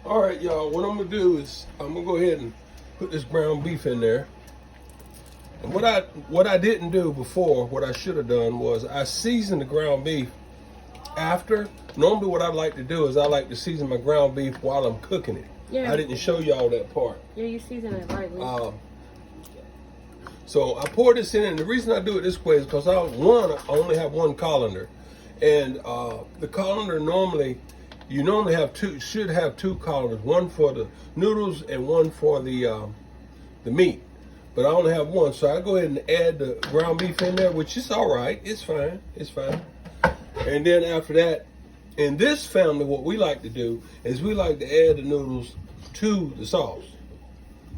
All right, y'all, what I'm gonna do is I'm gonna go ahead and put this ground beef in there. And what I didn't do before, what I should have done was I seasoned the ground beef after. Normally what I like to do is I like to season my ground beef while I'm cooking it. Yeah. I didn't show y'all that part. Yeah, you season it lightly. So I pour this in, and the reason I do it this way is because I only have one colander. And the colander you normally should have two colanders, one for the noodles and one for the meat. But I only have one, so I go ahead and add the ground beef in there, which is all right. It's fine. It's fine. And then after that, in this family, what we like to do is we like to add the noodles to the sauce.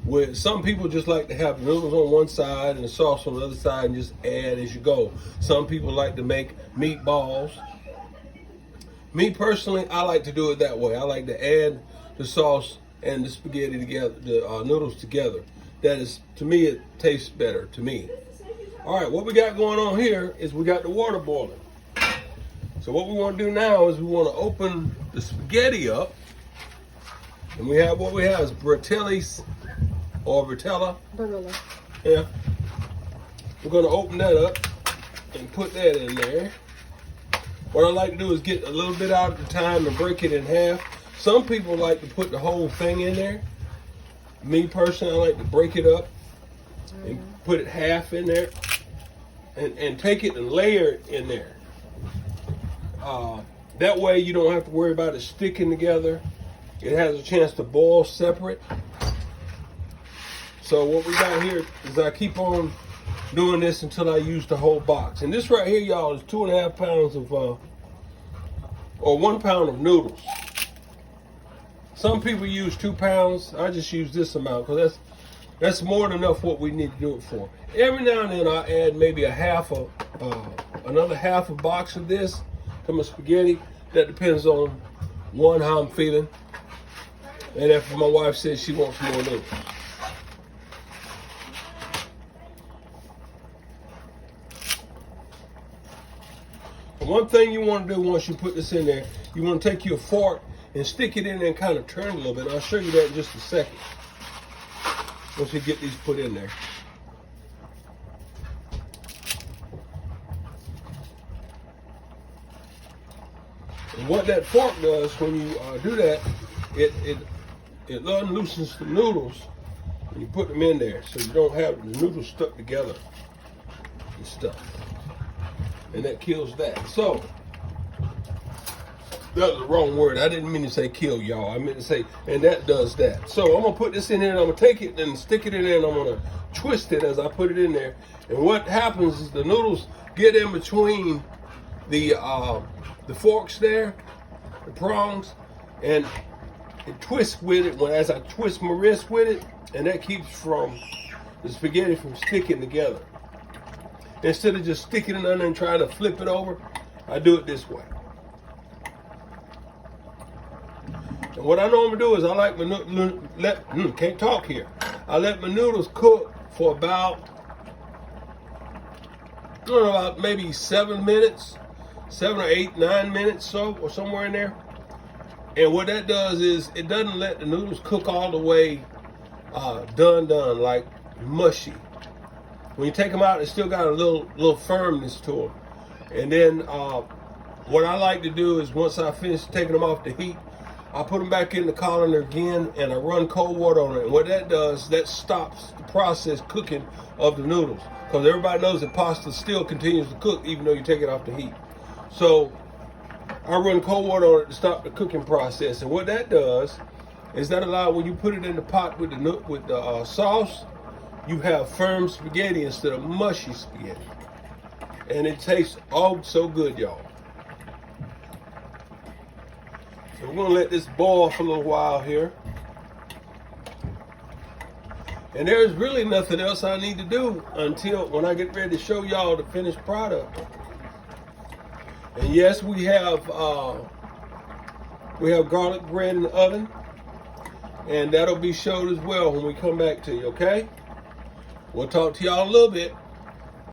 Where some people just like to have the noodles on one side and the sauce on the other side and just add as you go. Some people like to make meatballs. Me personally, I like to do it that way. I like to add the sauce and the spaghetti together, the noodles together. That is, to me, it tastes better to me. All right, what we got going on here is we got the water boiling. So what we want to do now is we want to open the spaghetti up. And we have what we have is Bertelli's or Bertella. Barilla. Yeah. We're going to open that up and put that in there. What I like to do is get a little bit out at a time and break it in half. Some people like to put the whole thing in there. Me personally, I like to break it up and put it half in there and take it and layer it in there. That way you don't have to worry about it sticking together. It has a chance to boil separate. So what we got here is I keep on doing this until I use the whole box. And this right here, y'all, is 2.5 pounds of, or 1 pound of noodles. Some people use 2 pounds. I just use this amount because that's more than enough what we need to do it for. Every now and then I add maybe another half a box of this to my spaghetti. That depends on how I'm feeling. And if my wife says she wants more noodles. One thing you want to do once you put this in there, you want to take your fork and stick it in there and kind of turn it a little bit. I'll show you that in just a second. Once you get these put in there. And what that fork does when you do that, it unloosens the noodles when you put them in there, so you don't have the noodles stuck together and stuff. And that kills that. So, that was the wrong word. I didn't mean to say kill, y'all. I meant to say, and that does that. So I'm gonna put this in here and I'm gonna take it and stick it in there and I'm gonna twist it as I put it in there. And what happens is the noodles get in between the forks there, the prongs, and it twists with it as I twist my wrist with it, and that keeps the spaghetti from sticking together. Instead of just sticking it under and trying to flip it over, I do it this way. And what I normally do is I like my can't talk here. I let my noodles cook for about maybe 7 minutes, 7 or 8, 9 minutes or somewhere in there. And what that does is it doesn't let the noodles cook all the way done like mushy. When you take them out, it's still got a little firmness to them. And then what I like to do is once I finish taking them off the heat, I put them back in the colander again and I run cold water on it. And what that does, that stops the process cooking of the noodles. Because everybody knows that pasta still continues to cook even though you take it off the heat. So I run cold water on it to stop the cooking process. And what that does is that allows when you put it in the pot with the sauce, you have firm spaghetti instead of mushy spaghetti. And it tastes oh so good, y'all. So we're gonna let this boil for a little while here. And there's really nothing else I need to do until when I get ready to show y'all the finished product. And yes, we have garlic bread in the oven. And that'll be showed as well when we come back to you, okay? We'll talk to y'all a little bit.